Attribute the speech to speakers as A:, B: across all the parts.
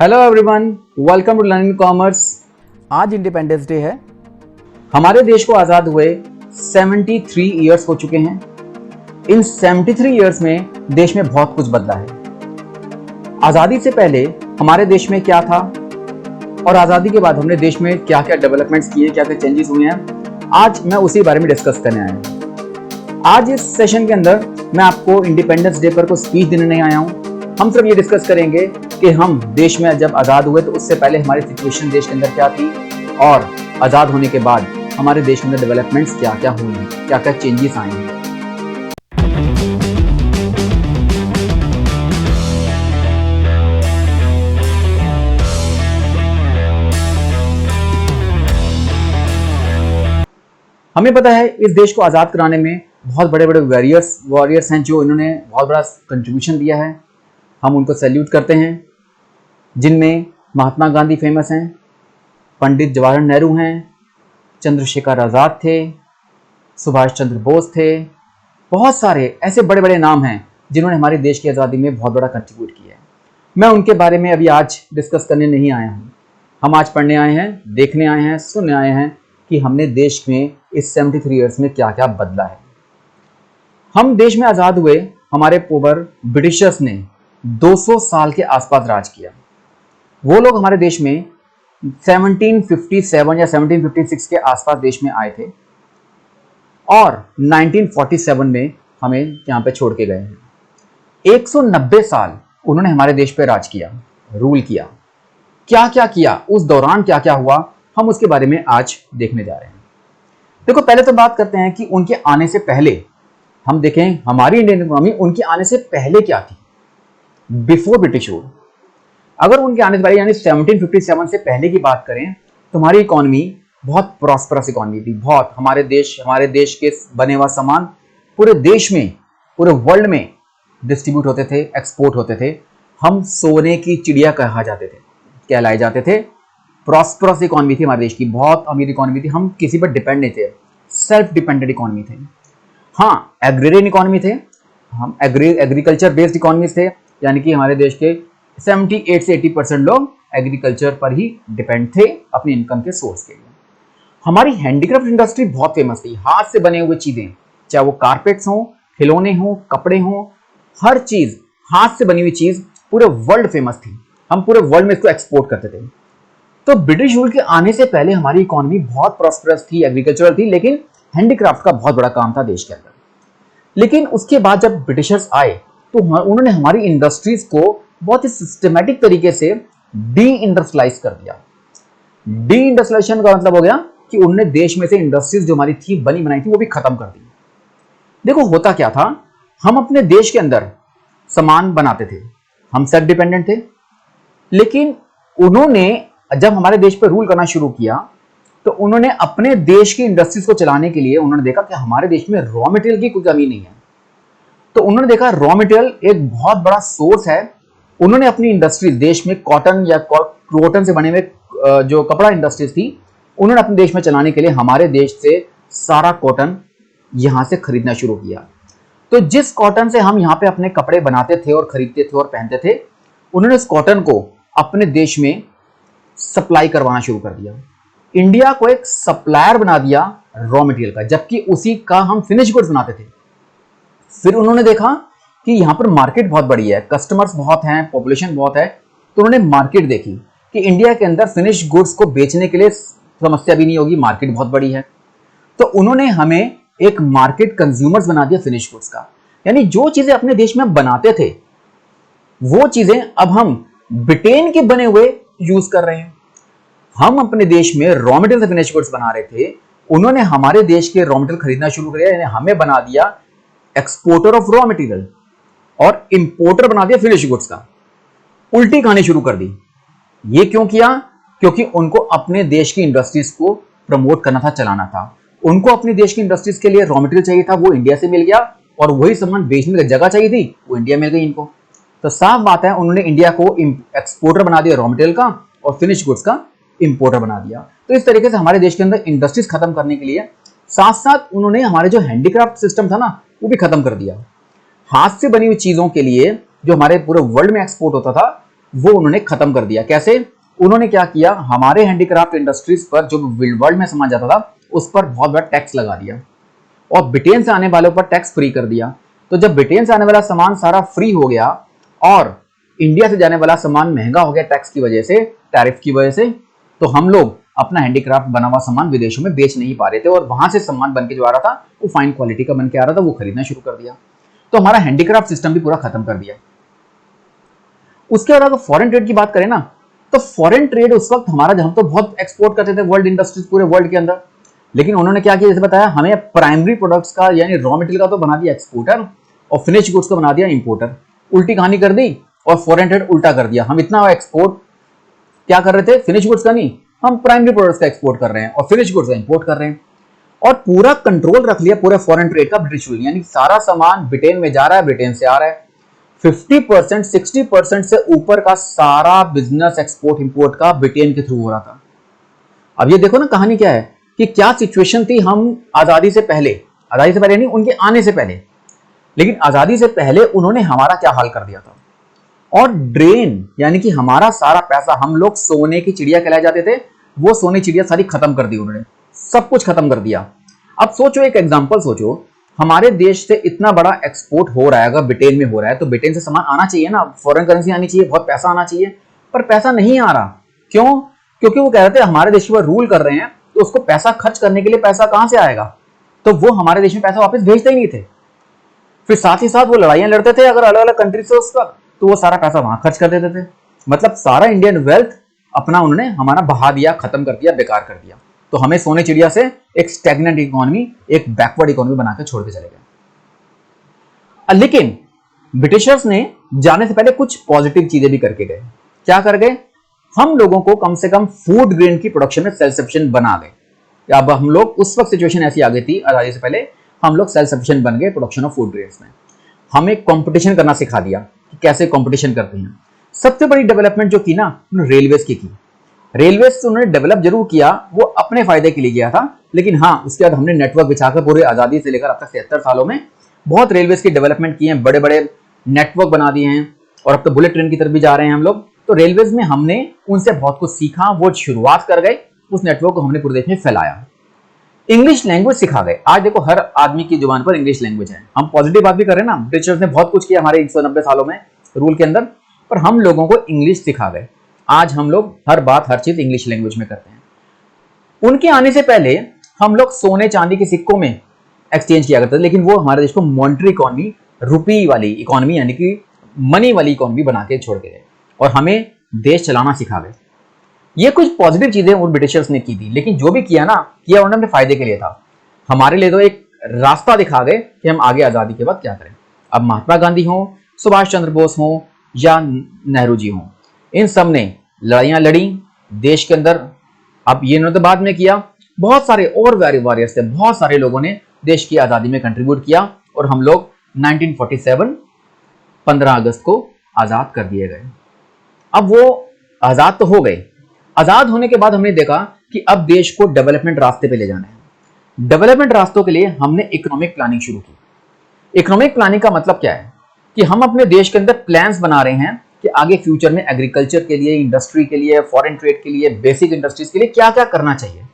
A: Hello everyone, welcome to learning commerce.
B: आज independence day है।
A: हमारे देश को आज़ाद हुए 73 इयर्स हो चुके हैं। इन 73 इयर्स में देश में बहुत कुछ बदला है। आज़ादी से पहले हमारे देश में क्या था और आज़ादी के बाद हमने देश में क्या क्या डेवलपमेंट्स किए, क्या क्या चेंजेस हुए हैं, आज मैं उसी बारे में डिस्कस करने आया हूँ। आज इस सेशन के अंदर मैं आपको इंडिपेंडेंस डे पर कोई स्पीच देने नहीं आया हूँ। हम सिर्फ ये डिस्कस करेंगे कि हम देश में जब आज़ाद हुए तो उससे पहले हमारी सिचुएशन देश के अंदर क्या थी और आज़ाद होने के बाद हमारे देश के अंदर डेवलपमेंट्स क्या क्या हुई हैं, क्या क्या चेंजेस आए हैं। हमें पता है इस देश को आज़ाद कराने में बहुत बड़े बड़े वॉरियर्स हैं जो इन्होंने बहुत बड़ा कंट्रीब्यूशन दिया है। हम उनको सैल्यूट करते हैं, जिनमें महात्मा गांधी फेमस हैं, पंडित जवाहरलाल नेहरू हैं, चंद्रशेखर आज़ाद थे, सुभाष चंद्र बोस थे। बहुत सारे ऐसे बड़े बड़े नाम हैं जिन्होंने हमारे देश की आज़ादी में बहुत बड़ा कंट्रीब्यूट किया है। मैं उनके बारे में अभी आज डिस्कस करने नहीं आया हूँ। हम आज पढ़ने आए हैं, देखने आए हैं, सुनने आए हैं कि हमने देश में इस 73 ईयर्स में क्या क्या बदला है। हम देश में आज़ाद हुए, हमारे ऊपर ब्रिटिशर्स ने 200 साल के आसपास राज किया। वो लोग हमारे देश में 1757 या 1756 के आसपास देश में आए थे और 1947 में हमें यहाँ पे छोड़ के गए हैं। 190 साल उन्होंने हमारे देश पे राज किया, रूल किया। क्या क्या किया, उस दौरान क्या क्या हुआ, हम उसके बारे में आज देखने जा रहे हैं। देखो, पहले तो बात करते हैं कि उनके आने से पहले हम देखें हमारी इंडियन इकोनॉमी उनके आने से पहले क्या थी, बिफोर ब्रिटिश रूल। अगर उनके आने से पहले यानी 1757 से पहले की बात करें तो हमारी इकोनॉमी बहुत प्रॉस्परस इकोनॉमी थी। बहुत हमारे देश के बने हुआ सामान पूरे देश में, पूरे वर्ल्ड में डिस्ट्रीब्यूट होते थे, एक्सपोर्ट होते थे। हम सोने की चिड़िया कहलाए जाते थे। प्रॉस्परस इकोनॉमी थी हमारे देश की, बहुत अमीर इकोनॉमी थी। हम किसी पर डिपेंड नहीं थे, सेल्फ डिपेंडेंट इकोनॉमी थे। हाँ, एग्रेरियन इकोनॉमी थे, हम एग्रीकल्चर बेस्ड इकोनॉमीज थे, यानी कि हमारे देश के 78 से 80% लोग एग्रीकल्चर पर ही डिपेंड थे अपनी इनकम के सोर्स के लिए। हमारी हैंडीक्राफ्ट इंडस्ट्री बहुत फेमस थी। हाथ से बने हुए चीजें, चाहे वो कारपेट्स हों, खिलौने हों, कपड़े हों, हर चीज हाथ से बनी हुई चीज पूरे वर्ल्ड फेमस थी। हम पूरे वर्ल्ड में इसको एक्सपोर्ट करते थे। तो ब्रिटिश रूल के आने से पहले हमारी इकोनॉमी बहुत प्रॉस्परस थी, एग्रीकल्चरल थी, लेकिन हैंडीक्राफ्ट का बहुत बड़ा काम था देश के अंदर। लेकिन उसके बाद जब ब्रिटिशर्स आए तो उन्होंने हमारी इंडस्ट्रीज को बहुत ही सिस्टमैटिक तरीके से डी इंडस्ट्रियलाइज कर दिया। डी इंडस्ट्रियलाइजेशन का मतलब हो गया कि उन्होंने देश में से इंडस्ट्रीज जो हमारी थी, बनी बनाई थी, वो भी खत्म कर दी। देखो, होता क्या था, हम अपने देश के अंदर सामान बनाते थे, हम सेल्फ डिपेंडेंट थे। लेकिन उन्होंने जब हमारे देश पर रूल करना शुरू किया तो उन्होंने अपने देश की इंडस्ट्रीज को चलाने के लिए उन्होंने देखा कि हमारे देश में रॉ मटेरियल की कोई कमी नहीं है। तो उन्होंने देखा रॉ मटेरियल एक बहुत बड़ा सोर्स है। उन्होंने अपनी इंडस्ट्रीज देश में कॉटन से बने हुए जो कपड़ा इंडस्ट्रीज थी, उन्होंने अपने देश में चलाने के लिए हमारे देश से सारा कॉटन यहां से खरीदना शुरू किया। तो जिस कॉटन से हम यहाँ पे अपने कपड़े बनाते थे और खरीदते थे और पहनते थे, उन्होंने उस कॉटन को अपने देश में सप्लाई करवाना शुरू कर दिया। इंडिया को एक सप्लायर बना दिया रॉ मटेरियल का, जबकि उसी का हम फिनिश गुड्स बनाते थे। फिर उन्होंने देखा कि यहाँ पर मार्केट बहुत बड़ी है, कस्टमर्स बहुत हैं, पॉपुलेशन बहुत है। तो उन्होंने मार्केट देखी कि इंडिया के अंदर फिनिश गुड्स को बेचने के लिए समस्या भी नहीं होगी, मार्केट बहुत बड़ी है। तो उन्होंने हमें एक मार्केट कंज्यूमर्स बना दिया फिनिश गुड्स का। यानी जो चीजें अपने देश में बनाते थे वो चीजें अब हम ब्रिटेन के बने हुए यूज कर रहे हैं। हम अपने देश में रॉ मटेरियल से फिनिश गुड्स बना रहे थे, उन्होंने हमारे देश के रॉ मटेरियल खरीदना शुरू कर दिया, यानी हमें बना दिया एक्सपोर्टर ऑफ रॉ मटेरियल और इंपोर्टर बना दिया फिनिश गुड्स का। उल्टी कहानी शुरू कर दी। ये क्यों किया? क्योंकि उनको अपने देश की इंडस्ट्रीज को प्रमोट करना था, चलाना था। उनको अपने देश की इंडस्ट्रीज के लिए रॉ मटेरियल चाहिए था, वो इंडिया से मिल गया, और वही सामान बेचने की जगह चाहिए थी, वो इंडिया मिल गई इनको। तो साफ बात है, उन्होंने इंडिया को एक्सपोर्टर बना दिया रॉ मटेरियल का और फिनिश गुड्स का इंपोर्टर बना दिया। तो इस तरीके से हमारे देश के अंदर इंडस्ट्रीज खत्म करने के लिए साथ साथ उन्होंने हमारे जो हैंडीक्राफ्ट सिस्टम था ना, वो भी खत्म कर दिया। हाथ से बनी हुई चीजों के लिए जो हमारे पूरे वर्ल्ड में एक्सपोर्ट होता था, वो उन्होंने खत्म कर दिया। कैसे? उन्होंने क्या किया, हमारे हैंडीक्राफ्ट इंडस्ट्रीज पर जो वर्ल्ड में सामान जाता था उस पर बहुत बड़ा टैक्स लगा दिया और ब्रिटेन से आने वालों पर टैक्स फ्री कर दिया। तो जब ब्रिटेन से आने वाला सामान सारा फ्री हो गया और इंडिया से जाने वाला सामान महंगा हो गया टैक्स की वजह से, टैरिफ की वजह से, तो हम लोग अपना हैंडीक्राफ्ट बना हुआ सामान विदेशों में बेच नहीं पा रहे थे और वहां से सामान बन के जो आ रहा था वो फाइन क्वालिटी का बन के आ रहा था, वो खरीदना शुरू कर दिया। तो हमारा हैंडीक्राफ्ट सिस्टम भी पूरा खत्म कर दिया। उसके बाद अगर फॉरेन ट्रेड की बात करें ना, तो फॉरेन ट्रेड उस वक्त हमारा, हम तो बहुत एक्सपोर्ट करते थे वर्ल्ड इंडस्ट्रीज पूरे वर्ल्ड के अंदर, लेकिन उन्होंने क्या किया, जैसे बताया, हमें प्राइमरी प्रोडक्ट्स का यानी रॉ मटेरियल का तो बना दिया एक्सपोर्टर और फिनिश गुड्स का बना दिया इंपोर्टर। उल्टी कहानी कर दी और फॉरेन ट्रेड उल्टा कर दिया। हम इतना एक्सपोर्ट क्या कर रहे थे, फिनिश गुड्स का नहीं, हम प्राइमरी प्रोडक्ट्स का एक्सपोर्ट कर रहे हैं और फिनिश गुड्स का इंपोर्ट कर रहे हैं। और पूरा कंट्रोल रख लिया पूरे फॉरेन ट्रेड का ब्रिटिश रूल, यानी सारा सामान ब्रिटेन में जा रहा है, ब्रिटेन से आ रहा है। 50% 60% से ऊपर का सारा बिजनेस एक्सपोर्ट इंपोर्ट का ब्रिटेन के थ्रू हो रहा था। अब ये देखो ना कहानी क्या है कि क्या सिचुएशन थी हम आजादी से पहले नहीं, उनके आने से पहले, लेकिन आजादी से पहले उन्होंने हमारा क्या हाल कर दिया था। और ड्रेन यानी कि हमारा सारा पैसा, हम लोग सोने की चिड़िया कहलाए जाते थे, वो सोने की चिड़िया सारी खत्म कर दी उन्होंने, सब कुछ खत्म कर दिया। अब सोचो, एक एग्जांपल सोचो, हमारे देश से इतना बड़ा एक्सपोर्ट हो रहा है, अगर ब्रिटेन में हो रहा है तो ब्रिटेन से सामान आना चाहिए ना, फॉरेन करेंसी आनी चाहिए, बहुत पैसा आना चाहिए, पर पैसा नहीं आ रहा। क्यों? क्योंकि वो कह रहे थे हमारे देश पर रूल कर रहे हैं, तो उसको पैसा खर्च करने के लिए पैसा कहां से आएगा, तो वो हमारे देश में पैसा वापस भेजते ही नहीं थे। फिर साथ ही साथ वो लड़ाइयां लड़ते थे अगर अलग अलग कंट्री से उस वक्त, तो वो सारा पैसा वहां खर्च कर देते थे। मतलब सारा इंडियन वेल्थ अपना उन्होंने हमारा बहा दिया, खत्म कर दिया, बेकार कर दिया। तो हमें सोने चिड़िया से एक स्टैग्नेंट इकोनॉमी, एक बैकवर्ड इकोनॉमी बनाकर छोड़ के चले गए। लेकिन ब्रिटिशर्स ने जाने से पहले कुछ पॉजिटिव चीजें भी करके गए। क्या कर गए? हम लोगों को कम से कम फूड ग्रेन की प्रोडक्शन में सेल्फ सफिशिएंट बना गए। अब हम लोग, उस वक्त सिचुएशन ऐसी आ गई थी आजादी से पहले, हम लोग सेल्फ सफिशिएंट बन गए प्रोडक्शन ऑफ फूड ग्रेन्स में। हमें कंपटीशन करना सिखा दिया कि कैसे कंपटीशन करते हैं। सबसे बड़ी डेवलपमेंट जो की ना, रेलवेज की। रेलवेज उन्होंने डेवलप जरूर किया, वो अपने फायदे के लिए किया था, लेकिन हाँ, उसके बाद हमने नेटवर्क बिछाकर पूरे आजादी से लेकर अब तक 73 सालों में बहुत रेलवेज की डेवलपमेंट की है, बड़े बड़े नेटवर्क बना दिए हैं और अब तो बुलेट ट्रेन की तरफ भी जा रहे हैं हम लोग। तो रेलवेज में हमने उनसे बहुत कुछ सीखा, वो शुरुआत कर गए, उस नेटवर्क को हमने पूरे देश में फैलाया। इंग्लिश लैंग्वेज सिखा गए। आज देखो हर आदमी की जुबान पर इंग्लिश लैंग्वेज है। हम पॉजिटिव बात भी कर रहे हैं ना, ब्रिटिशर्स ने बहुत कुछ किया हमारे 190 सालों में रूल के अंदर, पर हम लोगों को इंग्लिश सिखा गए। आज हम लोग हर बात, हर चीज इंग्लिश लैंग्वेज में करते हैं। उनके आने से पहले हम लोग सोने चांदी के सिक्कों में एक्सचेंज किया करते थे, लेकिन वो हमारे देश को मॉनेटरी इकोनॉमी, रुपी वाली इकोनॉमी यानी कि मनी वाली इकोनॉमी बना के छोड़ के गए और हमें देश चलाना सिखा गए। ये कुछ पॉजिटिव चीजें उन ब्रिटिशर्स ने की थी, लेकिन जो भी किया ना, किया उन्होंने अपने फायदे के लिए था। हमारे लिए तो एक रास्ता दिखा गए कि हम आगे आजादी के बाद क्या करें। अब महात्मा गांधी हो, सुभाष चंद्र बोस हो या नेहरू जी हो, इन सब ने लड़ाइयां लड़ी देश के अंदर। अब ये इन्होंने तो बाद में किया, बहुत सारे और वॉरियर्स थे, बहुत सारे लोगों ने देश की आजादी में कंट्रीब्यूट किया और हम लोग 1947 15 अगस्त को आजाद कर दिए गए। अब वो आजाद तो हो गए। आजाद होने के बाद हमने देखा कि अब देश को डेवलपमेंट रास्ते पे ले जाना है। डेवलपमेंट रास्तों के लिए हमने इकोनॉमिक प्लानिंग शुरू की। इकोनॉमिक प्लानिंग का मतलब क्या है कि हम अपने देश के अंदर प्लान्स बना रहे हैं कि आगे फ्यूचर में एग्रीकल्चर के लिए, इंडस्ट्री के लिए, फॉरेन ट्रेड के लिए, बेसिक इंडस्ट्रीज के लिए क्या क्या करना चाहिए।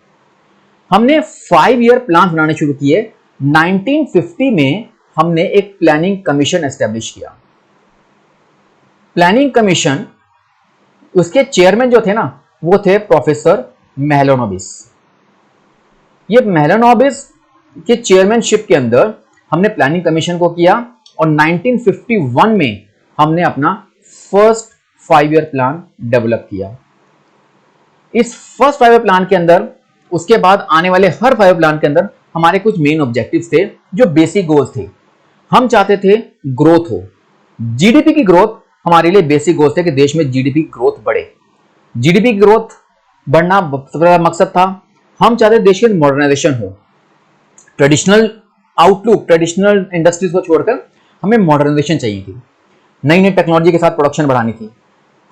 A: हमने 5 ईयर प्लान बनाने शुरू किए। 1950 में हमने एक प्लानिंग कमीशन एस्टेब्लिश किया। प्लानिंग कमीशन, उसके चेयरमैन जो थे ना, वो थे प्रोफेसर मेहलोनोबिस। ये मेहलोनोबिस के चेयरमैनशिप के अंदर हमने प्लानिंग कमीशन को किया और 1951 में हमने अपना फर्स्ट 5 ईयर प्लान डेवलप किया। इस फर्स्ट 5 ईयर प्लान के अंदर, उसके बाद आने वाले हर 5 ईयर प्लान के अंदर हमारे कुछ मेन ऑब्जेक्टिव्स थे जो बेसिक गोल्स थे। हम चाहते थे ग्रोथ हो, जीडीपी की ग्रोथ हमारे लिए बेसिक गोल्स थे कि देश में जीडीपी ग्रोथ बढ़े। जीडीपी की ग्रोथ बढ़ना सबसे बड़ा मकसद था। हम चाहते देश के मॉडर्नाइजेशन हो, ट्रेडिशनल आउटलुक, ट्रेडिशनल इंडस्ट्रीज को छोड़कर हमें मॉडर्नाइजेशन चाहिए थी। नई नई टेक्नोलॉजी के साथ प्रोडक्शन बढ़ानी थी।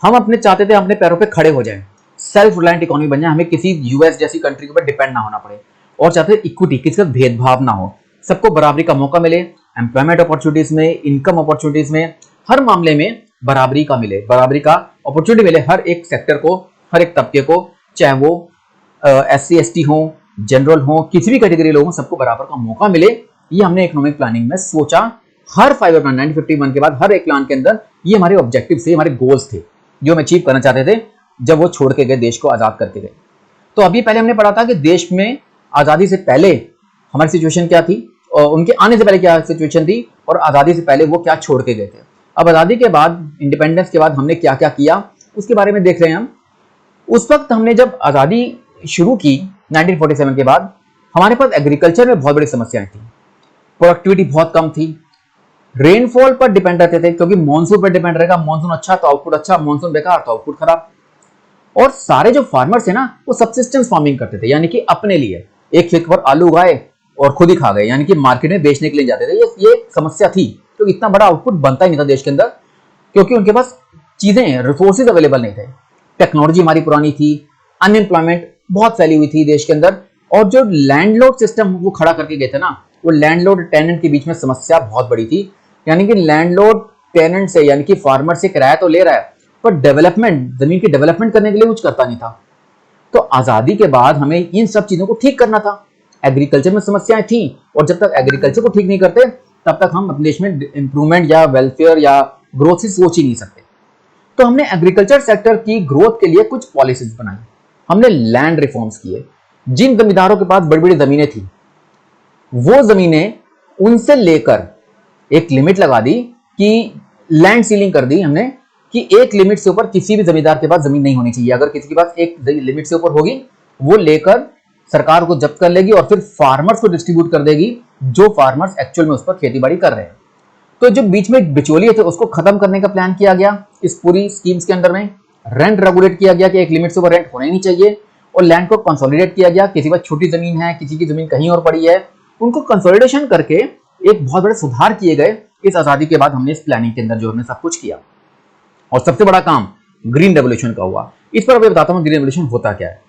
A: हम अपने चाहते थे अपने पैरों पे खड़े हो जाएं, सेल्फ रिलायंट इकोनॉमी बन जाए, हमें किसी यूएस जैसी कंट्री के ऊपर डिपेंड ना होना पड़े। और चाहते थे इक्विटी, किसी का भेदभाव ना हो, सबको बराबरी का मौका मिले, एम्प्लॉयमेंट अपॉर्चुनिटीज में, इनकम अपॉर्चुनिटीज में, हर मामले में बराबरी का मिले, बराबरी का अपॉर्चुनिटी मिले हर एक सेक्टर को, हर एक तबके को, चाहे वो SC ST हो, जनरल हो, किसी भी कैटेगरी लोगों सबको बराबर का मौका मिले। ये हमने इकोनॉमिक प्लानिंग में सोचा। हर 5 प्लान 1951 के बाद हर एक प्लान के अंदर ये हमारे ऑब्जेक्टिव थे, हमारे गोल्स थे जो हम अचीव करना चाहते थे जब वो छोड़ के गए, देश को आजाद करके गए। तो अभी पहले हमने पढ़ा था कि देश में आजादी से पहले हमारी सिचुएशन क्या थी और उनके आने से पहले क्या सिचुएशन थी और आजादी से पहले वो क्या छोड़ के गए थे। अब आजादी के बाद, इंडिपेंडेंस के बाद हमने क्या क्या किया उसके बारे में देख रहे हैं हम। उस वक्त हमने जब आजादी शुरू की 1947 के बाद, हमारे पास एग्रीकल्चर में बहुत बड़ी समस्याएं थी। प्रोडक्टिविटी बहुत कम थी, रेनफॉल पर डिपेंड रहते थे क्योंकि मानसून पर डिपेंड रहेगा, मानसून अच्छा तो आउटपुट अच्छा, मानसून बेकार तो आउटपुट खराब। और सारे जो फार्मर्स है ना वो सबसिस्टेंस फार्मिंग करते थे, यानी कि अपने लिए एक खेत पर आलू उगाए और खुद ही खा गए, यानी कि मार्केट में बेचने के लिए जाते थे। ये समस्या थी, तो इतना बड़ा आउटपुट बनता ही नहीं था देश के अंदर क्योंकि उनके पास चीजें, रिसोर्सेज अवेलेबल नहीं थे। टेक्नोलॉजी हमारी पुरानी थी, अनएम्प्लॉयमेंट बहुत फैली हुई थी देश के अंदर, और जो लैंडलॉर्ड सिस्टम वो खड़ा करके गए थे ना, वो लैंडलॉर्ड टेनेंट के बीच में समस्या बहुत बड़ी थी। यानी कि लैंडलॉर्ड टेनेंट से, यानी कि फार्मर से किराया तो ले रहा है पर डेवलपमेंट, जमीन की डेवलपमेंट करने के लिए कुछ करता नहीं था। तो आजादी के बाद हमें इन सब चीजों को ठीक करना था। एग्रीकल्चर में समस्याएं थी और जब तक एग्रीकल्चर को ठीक नहीं करते तब तक हम अपने देश में इंप्रूवमेंट या वेलफेयर या ग्रोथ से सोच ही नहीं सकते। तो हमने एग्रीकल्चर सेक्टर की ग्रोथ के लिए कुछ पॉलिसीज बनाई, हमने लैंड रिफॉर्म्स किए। जिन जमींदारों के पास बड़ी बड़ी जमीनें थी वो जमीनें उनसे लेकर एक लिमिट लगा दी कि लैंड सीलिंग कर दी हमने कि एक लिमिट से ऊपर किसी भी जमींदार के पास जमीन नहीं होनी चाहिए। अगर किसी के पास एक लिमिट से ऊपर होगी वो लेकर सरकार को जब्त कर लेगी और फिर फार्मर्स को डिस्ट्रीब्यूट कर देगी जो फार्मर्स एक्चुअल में उस पर खेतीबाड़ी कर रहे हैं। तो जो बीच में बिचौलिए थे उसको खत्म करने का प्लान किया गया इस पूरी स्कीम्स के अंदर में। रेंट रेगुलेट किया गया कि एक लिमिट से ऊपर रेंट होना ही नहीं चाहिए, और लैंड को कंसोलिडेट किया गया। किसी के पास छोटी जमीन है, किसी की जमीन कहीं और पड़ी है, उनको कंसोलिडेशन करके एक बहुत बड़े सुधार किए गए। इस आजादी के बाद हमने इस प्लानिंग के अंदर जो हमने सब कुछ किया, और सबसे बड़ा काम ग्रीन रेवोल्यूशन का हुआ। इस पर अभी बताता हूं ग्रीन रेवोल्यूशन होता क्या है,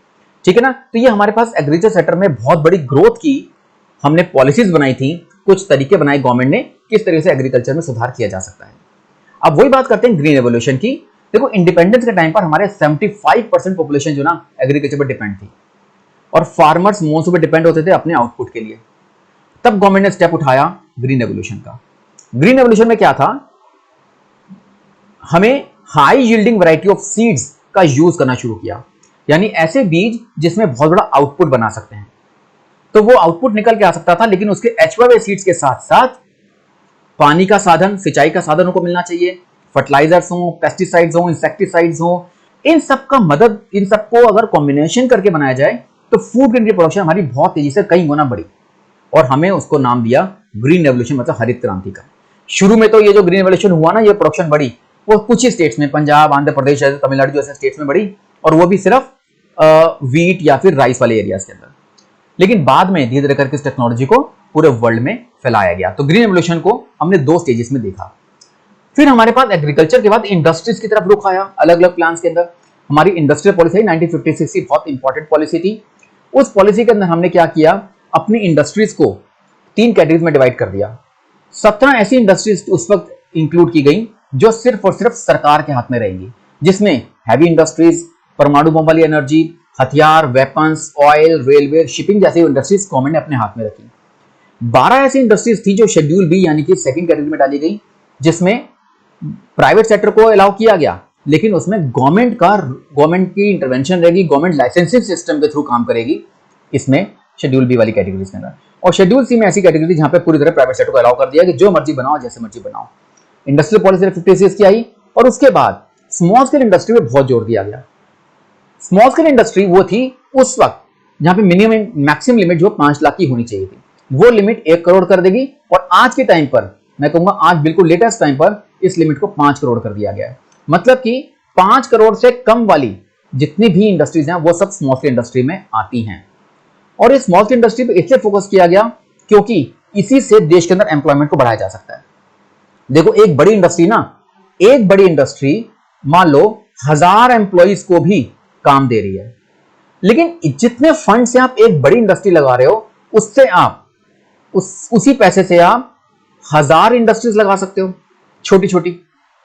A: ठीक है ना। तो ये हमारे पास एग्रीकल्चर सेक्टर में बहुत बड़ी ग्रोथ की हमने पॉलिसीज बनाई थी, कुछ तरीके बनाए गवर्नमेंट ने किस तरीके से एग्रीकल्चर में सुधार किया जा सकता है। अब वही बात करते हैं ग्रीन रेवोल्यूशन की। देखो इंडिपेंडेंस के टाइम पर हमारे 75% पॉपुलेशन जो ना एग्रीकल्चर पर डिपेंड थी और फार्मर्स मौसम पर डिपेंड होते थे अपने आउटपुट के लिए। तब गवर्नमेंट ने स्टेप उठाया ग्रीन रेवोल्यूशन का। ग्रीन रेवोल्यूशन में क्या था, हमें high yielding variety of seeds का यूज करना शुरू किया, यानी ऐसे बीज जिसमें बहुत बड़ा आउटपुट बना सकते हैं। तो वो आउटपुट निकल के आ सकता था, लेकिन उसके H1 सीड्स के साथ साथ पानी का साधन, सिंचाई का साधन उनको मिलना चाहिए, फर्टिलाइजर्स हो, पेस्टिसाइड्स हो, इंसेक्टिसाइड्स हो, इन सब का मदद, इन सबको अगर कॉम्बिनेशन करके बनाया जाए तो फूड ग्रेन की प्रोडक्शन हमारी बहुत तेजी से कई गुना बढ़ी, और हमें उसको नाम दिया ग्रीन रेवोल्यूशन, मतलब हरित क्रांति का। शुरू में तो ये जो ग्रीन रेवोल्यूशन हुआ ना, ये प्रोडक्शन बढ़ी वो कुछ ही स्टेट्स में, पंजाब, आंध्र प्रदेश, तमिलनाडु जैसे स्टेट्स में बढ़ी, और वो भी सिर्फ वीट या फिर राइस वाले एरियाज के अंदर। लेकिन बाद में धीरे धीरे करके इस टेक्नोलॉजी को पूरे वर्ल्ड में फैलाया गया। तो ग्रीन रेवोल्यूशन को हमने 2 स्टेजेस में देखा। फिर हमारे पास एग्रीकल्चर के बाद इंडस्ट्रीज की तरफ रुख आया। अलग अलग प्लान्स के अंदर हमारी इंडस्ट्रियल पॉलिसी 1956 की बहुत इंपॉर्टेंट पॉलिसी थी। उस पॉलिसी के अंदर हमने क्या किया, अपनी इंडस्ट्रीज को 3 कैटेगरीज में डिवाइड कर दिया। 17 ऐसी इंडस्ट्रीज उस वक्त इंक्लूड की गई जो सिर्फ और सिर्फ सरकार के हाथ में रहेंगी, जिसमें हैवी इंडस्ट्रीज, परमाणु बम वाली एनर्जी, हथियार, वेपन्स, ऑयल, रेलवे, शिपिंग जैसी इंडस्ट्रीज गवर्नमेंट ने अपने हाथ में रखी। 12 ऐसी इंडस्ट्रीज थी जो शेड्यूल बी यानी कि सेकंड कैटेगरी में डाली गई, जिसमें प्राइवेट सेक्टर को अलाउ किया गया, लेकिन उसमें गवर्नमेंट की इंटरवेंशन रहेगी, गवर्नमेंट लाइसेंसिंग सिस्टम के थ्रू काम करेगी। इसमें शेड्यूल बी वाली कैटेगरी के अंदर, और शेड्यूल सी में ऐसी कैटेगरी थी जहां पे पूरी तरह प्राइवेट सेक्टर को अलाउ कर दिया कि जो मर्जी बनाओ, जैसे मर्जी बनाओ। इंडस्ट्रियल पॉलिसी 56 की आई, और उसके बाद स्मॉल स्केल इंडस्ट्री पे बहुत जोर दिया गया। स्मॉल स्केल इंडस्ट्री वो थी उस वक्त जहां पे मिनिमम मैक्सिमम लिमिट जो 5 लाख की होनी चाहिए थी, वो लिमिट 1 करोड़ कर देगी, और आज के टाइम पर मैं कहूंगा आज बिल्कुल लेटेस्ट टाइम पर इस लिमिट को 5 करोड़ कर दिया गया है। मतलब कि 5 करोड़ से कम वाली जितनी भी इंडस्ट्रीज हैं वो सब स्मॉल स्केल इंडस्ट्री में आती हैं। और इस स्मॉल स्केल इंडस्ट्री पे इसलिए फोकस किया गया क्योंकि इसी से देश के अंदर एम्प्लॉयमेंट को बढ़ाया जा सकता है। देखो एक बड़ी इंडस्ट्री मान लो 1000 एम्प्लॉइज को भी काम दे रही है, लेकिन जितने फंड से आप एक बड़ी इंडस्ट्री लगा रहे हो उससे आप उसी पैसे से आप 1000 इंडस्ट्रीज लगा सकते हो छोटी छोटी।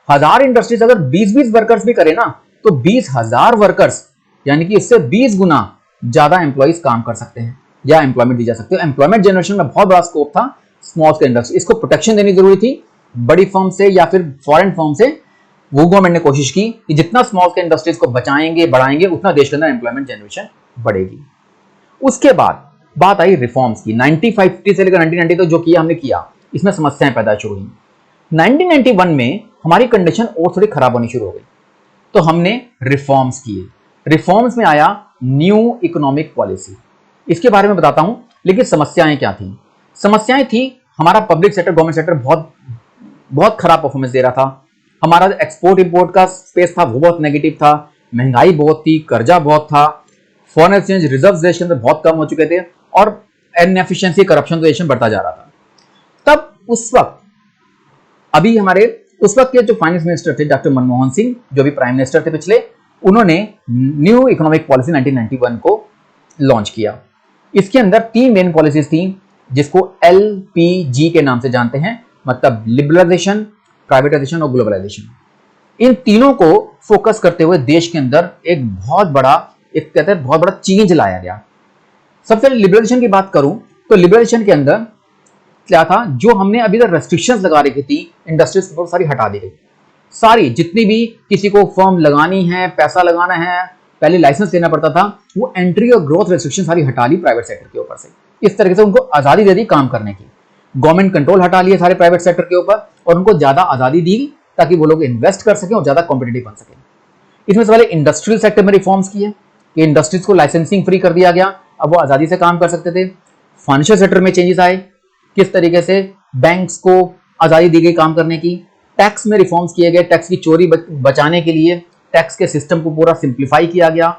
A: 1000 इंडस्ट्रीज अगर 20-20 वर्कर्स भी करे ना, तो 20,000 वर्कर्स यानी कि इससे 20 गुना ज्यादा एम्प्लॉइज काम कर सकते हैं या एम्प्लॉयमेंट दी जा सकती है। एम्प्लॉयमेंट जनरेशन में बहुत बड़ा स्कोप था स्मॉल स्केल इंडस्ट्री। इसको प्रोटेक्शन देनी जरूरी थी बड़ी फर्म से या फिर फॉरेन फर्म से। वो गवर्नमेंट ने कोशिश की कि जितना स्मॉल स्केल इंडस्ट्रीज को बचाएंगे बढ़ाएंगे उतना देश के अंदर एम्प्लॉयमेंट जनरेशन बढ़ेगी। उसके बाद बात आई रिफॉर्म्स की। 1950 से लेकर 1990 तक जो किया हमने किया, इसमें समस्याएं पैदा शुरू हुई। 1991 में हमारी कंडीशन और थोड़ी खराब होनी शुरू हो गई, तो हमने रिफॉर्म्स किए। रिफॉर्म्स में आया न्यू इकोनॉमिक पॉलिसी। इसके बारे में बताता हूं, लेकिन समस्याएं क्या थी? समस्याएं थी हमारा पब्लिक सेक्टर, गवर्नमेंट सेक्टर बहुत खराब परफॉर्मेंस दे रहा था। हमारा एक्सपोर्ट इंपोर्ट का स्पेस था वो बहुत नेगेटिव था, महंगाई बहुत थी, कर्जा बहुत था, फॉरेन एक्सचेंज रिजर्व देश के अंदर बहुत कम हो चुके थे और इनएफिशिएंसी करप्शन तो देश में बढ़ता जा रहा था। तब उस वक्त उस वक्त के जो फाइनेंस मिनिस्टर थे डॉक्टर मनमोहन सिंह, जो भी प्राइम मिनिस्टर थे पिछले, उन्होंने न्यू इकोनॉमिक पॉलिसी 1991 को लॉन्च किया। इसके अंदर 3 मेन पॉलिसीज थी जिसको LPG के नाम से जानते हैं, मतलब लिबरलाइजेशन, प्राइवेटाइजेशन और ग्लोबलाइजेशन। इन तीनों को फोकस करते हुए देश के अंदर एक बहुत बड़ा चेंज लाया गया। सबसे पहले लिबरलाइजेशन की बात करूं तो लिबरलाइजेशन के अंदर क्या था, जो हमने अभी तक रेस्ट्रिक्शंस लगा रखी थी इंडस्ट्रीज के ऊपर, सारी हटा दी गई। सारी जितनी भी किसी को फर्म लगानी है, पैसा लगाना है, पहले लाइसेंस लेना पड़ता था, वो एंट्री और ग्रोथ रेस्ट्रिक्शन सारी हटा ली प्राइवेट सेक्टर के ऊपर से। इस तरीके से उनको आजादी दे दी काम करने की। गवर्नमेंट कंट्रोल हटा लिए सारे प्राइवेट सेक्टर के ऊपर और उनको ज्यादा आजादी दी ताकि वो लोग इन्वेस्ट कर सकें और ज्यादा कॉम्पिटिटिव बन सकें। इसमें से पहले इंडस्ट्रियल सेक्टर में रिफॉर्म्स किए कि इंडस्ट्रीज को लाइसेंसिंग फ्री कर दिया गया, अब वो आजादी से काम कर सकते थे। फाइनेंशियल सेक्टर में चेंजेस आए, किस तरीके से बैंक्स को आजादी दी गई काम करने की। टैक्स में रिफॉर्म्स किए गए, टैक्स की चोरी बचाने के लिए टैक्स के सिस्टम को पूरा सिंप्लीफाई किया गया।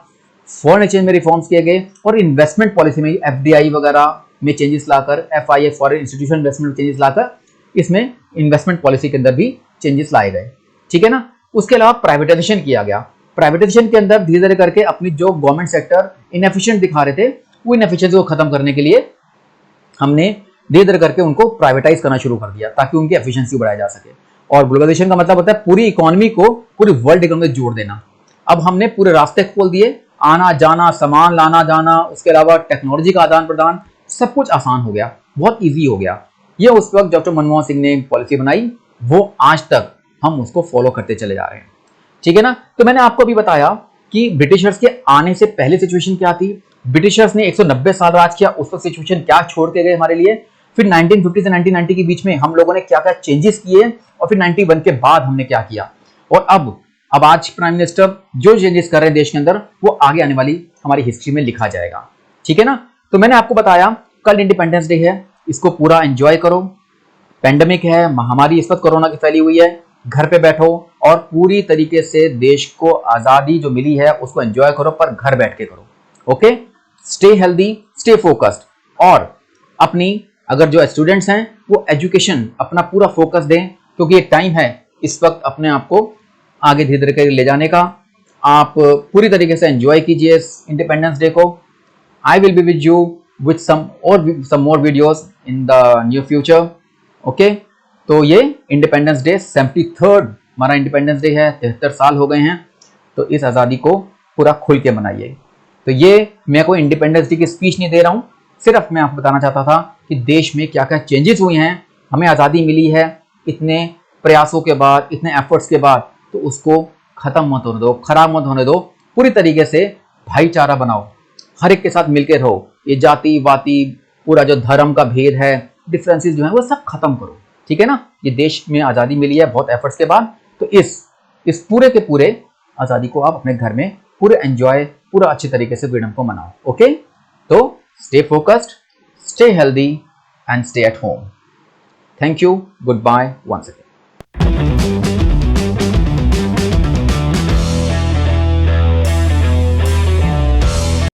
A: फॉरेन एक्सचेंज में रिफॉर्म्स किए गए और इन्वेस्टमेंट पॉलिसी में FDI वगैरह में चेंजेस लाकर, FII फॉरेन इंस्टीट्यूशन इन्वेस्टमेंट में चेंजेस लाकर इसमें इन्वेस्टमेंट पॉलिसी के अंदर भी चेंजेस लाए गए। ठीक है ना। उसके अलावा प्राइवेटाइजेशन किया गया। प्राइवेटाइजेशन के अंदर धीरे धीरे करके अपनी जो गवर्नमेंट सेक्टर इनएफिशिएंट दिखा रहे थे, वो इनएफिशिएंसी को खत्म करने के लिए हमने धीरे धीरे करके उनको प्राइवेटाइज करना शुरू कर दिया ताकि उनकी एफिशिएंसी बढ़ाई जा सके। और ग्लोबलाइजेशन का मतलब होता है पूरी इकोनॉमी को पूरी वर्ल्ड इकोनॉमी में जोड़ देना। अब हमने पूरे रास्ते खोल दिए, आना जाना, सामान लाना जाना, उसके अलावा टेक्नोलॉजी का आदान प्रदान, सब कुछ आसान हो गया, बहुत ईजी हो गया। ये उस वक्त डॉक्टर मनमोहन सिंह ने पॉलिसी बनाई, वो आज तक हम उसको फॉलो करते चले जा रहे हैं। ठीक है ना। तो मैंने आपको अभी बताया कि ब्रिटिशर्स के आने से पहले सिचुएशन क्या थी, ब्रिटिशर्स ने 190 साल राज किया, उस वक्त सिचुएशन क्या छोड़ के गए हमारे लिए, फिर 1950 से 1990 के बीच में हम लोगों ने क्या क्या चेंजेस किए और फिर 91 के बाद हमने क्या किया। और अब आज प्राइम मिनिस्टर जो चेंजेस कर रहे हैं देश के अंदर, वो आगे आने वाली हमारी हिस्ट्री में लिखा जाएगा। ठीक है ना। तो मैंने आपको बताया कल इंडिपेंडेंस डे है, इसको पूरा एंजॉय करो। पेंडेमिक है, महामारी इस वक्त कोरोना की फैली हुई है, घर पे बैठो और पूरी तरीके से देश को आजादी जो मिली है उसको एंजॉय करो, पर घर बैठ के करो। Okay, stay healthy, stay focused. और अपनी अगर जो स्टूडेंट्स हैं वो एजुकेशन अपना पूरा फोकस दें, क्योंकि एक टाइम है इस वक्त अपने आप को आगे धीरे धीरे ले जाने का। आप पूरी तरीके से एंजॉय कीजिए इंडिपेंडेंस डे को। I will be with you with some more videos in the near future. Okay, तो ये इंडिपेंडेंस डे 73rd हमारा इंडिपेंडेंस डे है, 73 साल हो गए हैं। तो इस आज़ादी को पूरा खुल के मनाइए। तो ये मैं कोई इंडिपेंडेंस डे की स्पीच नहीं दे रहा हूँ, सिर्फ मैं आपको बताना चाहता था कि देश में क्या क्या चेंजेस हुए हैं, हमें आज़ादी मिली है इतने प्रयासों के बाद, इतने एफर्ट्स के बाद, तो उसको खत्म मत होने दो, खराब मत होने दो। पूरी तरीके से भाईचारा बनाओ, हर एक के साथ मिलकर रहो। ये जाति वाति, पूरा जो धर्म का भेद है, डिफरेंसेस जो है वो सब खत्म करो। ठीक है ना। ये देश में आज़ादी मिली है बहुत एफर्ट्स के बाद, तो इस पूरे के पूरे आज़ादी को आप अपने घर में पूरे एंजॉय, पूरा अच्छे तरीके से फ्रीडम को मनाओ। ओके, तो stay focused, stay healthy and stay at home. Thank you. Goodbye once again.